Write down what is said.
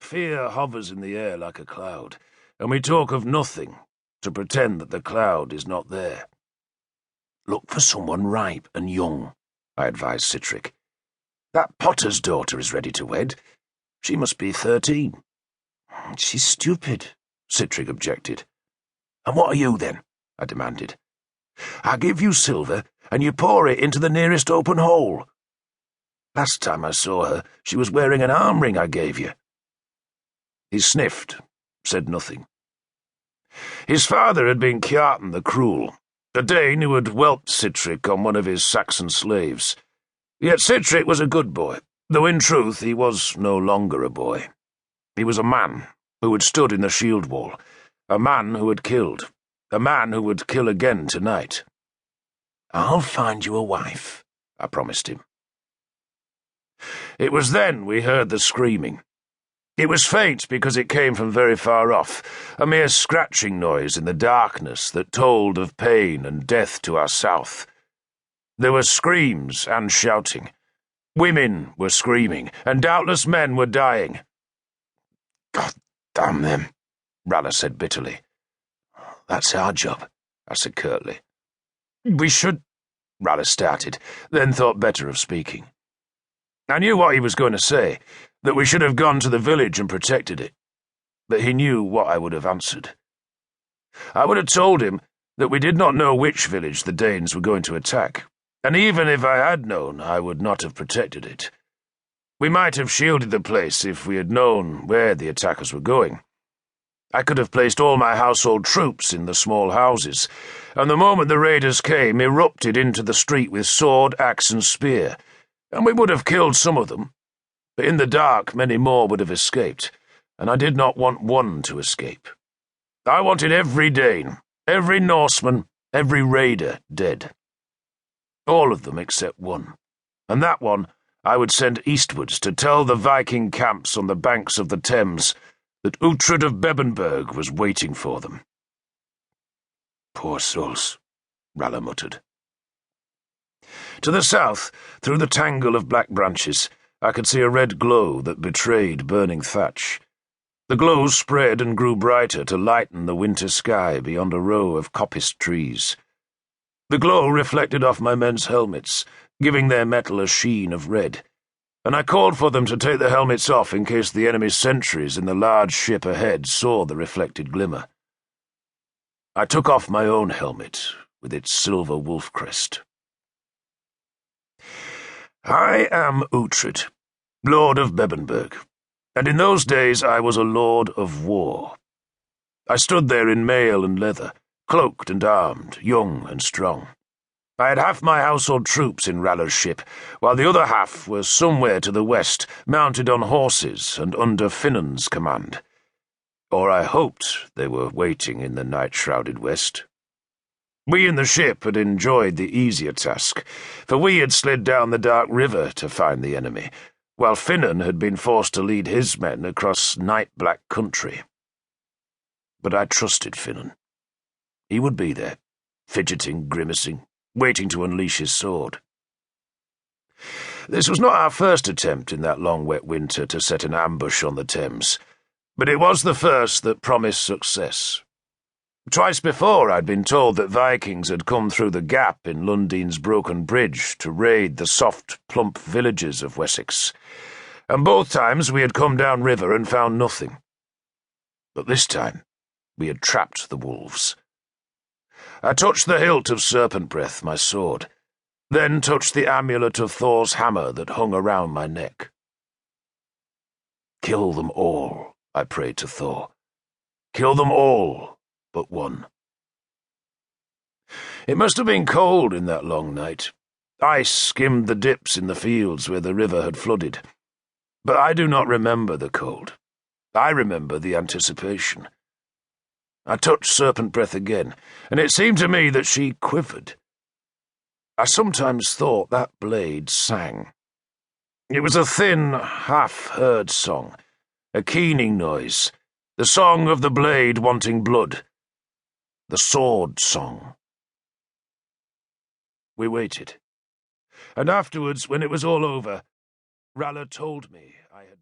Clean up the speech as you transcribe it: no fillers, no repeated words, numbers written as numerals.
Fear hovers in the air like a cloud, and we talk of nothing to pretend that the cloud is not there. Look for someone ripe and young, I advised Sihtric. That potter's daughter is ready to wed. She must be 13. She's stupid, Sihtric objected. And what are you, then? I demanded. I give you silver, and you pour it into the nearest open hole. Last time I saw her, she was wearing an arm ring I gave you. He sniffed, said nothing. His father had been Kjartan the Cruel, a Dane who had whelped Sihtric on one of his Saxon slaves. Yet Sihtric was a good boy, though in truth he was no longer a boy. He was a man who had stood in the shield wall, a man who had killed, a man who would kill again tonight. I'll find you a wife, I promised him. It was then we heard the screaming. It was faint because it came from very far off, a mere scratching noise in the darkness that told of pain and death to our south. There were screams and shouting. Women were screaming, and doubtless men were dying. God damn them, Ralla said bitterly. That's our job, I said curtly. We should, Ralla started, then thought better of speaking. I knew what he was going to say, that we should have gone to the village and protected it. But he knew what I would have answered. I would have told him that we did not know which village the Danes were going to attack, and even if I had known, I would not have protected it. We might have shielded the place if we had known where the attackers were going. I could have placed all my household troops in the small houses, and the moment the raiders came, erupted into the street with sword, axe, and spear, and we would have killed some of them. But in the dark many more would have escaped, and I did not want one to escape. I wanted every Dane, every Norseman, every raider dead. All of them except one, and that one I would send eastwards to tell the Viking camps on the banks of the Thames that Uhtred of Bebbanburg was waiting for them. Poor souls, Ralla muttered. To the south, through the tangle of black branches, I could see a red glow that betrayed burning thatch. The glow spread and grew brighter to lighten the winter sky beyond a row of coppiced trees. The glow reflected off my men's helmets, giving their metal a sheen of red, and I called for them to take the helmets off in case the enemy's sentries in the large ship ahead saw the reflected glimmer. I took off my own helmet with its silver wolf crest. I am Uhtred, Lord of Bebbanburg, and in those days I was a lord of war. I stood there in mail and leather, cloaked and armed, young and strong. I had half my household troops in Ralla's ship, while the other half were somewhere to the west, mounted on horses and under Finnan's command. Or I hoped they were waiting in the night-shrouded west. We in the ship had enjoyed the easier task, for we had slid down the dark river to find the enemy, while Finnan had been forced to lead his men across night-black country. But I trusted Finnan. He would be there, fidgeting, grimacing, waiting to unleash his sword. This was not our first attempt in that long wet winter to set an ambush on the Thames, but it was the first that promised success. Twice before I'd been told that Vikings had come through the gap in Lundine's broken bridge to raid the soft, plump villages of Wessex, and both times we had come down river and found nothing. But this time we had trapped the wolves. I touched the hilt of serpent breath, my sword, then touched the amulet of Thor's hammer that hung around my neck. Kill them all, I prayed to Thor. Kill them all but one. It must have been cold in that long night. Ice skimmed the dips in the fields where the river had flooded. But I do not remember the cold. I remember the anticipation. I touched serpent breath again, and it seemed to me that she quivered. I sometimes thought that blade sang. It was a thin, half-heard song, a keening noise, the song of the blade wanting blood, the sword song. We waited, and afterwards, when it was all over, Ralla told me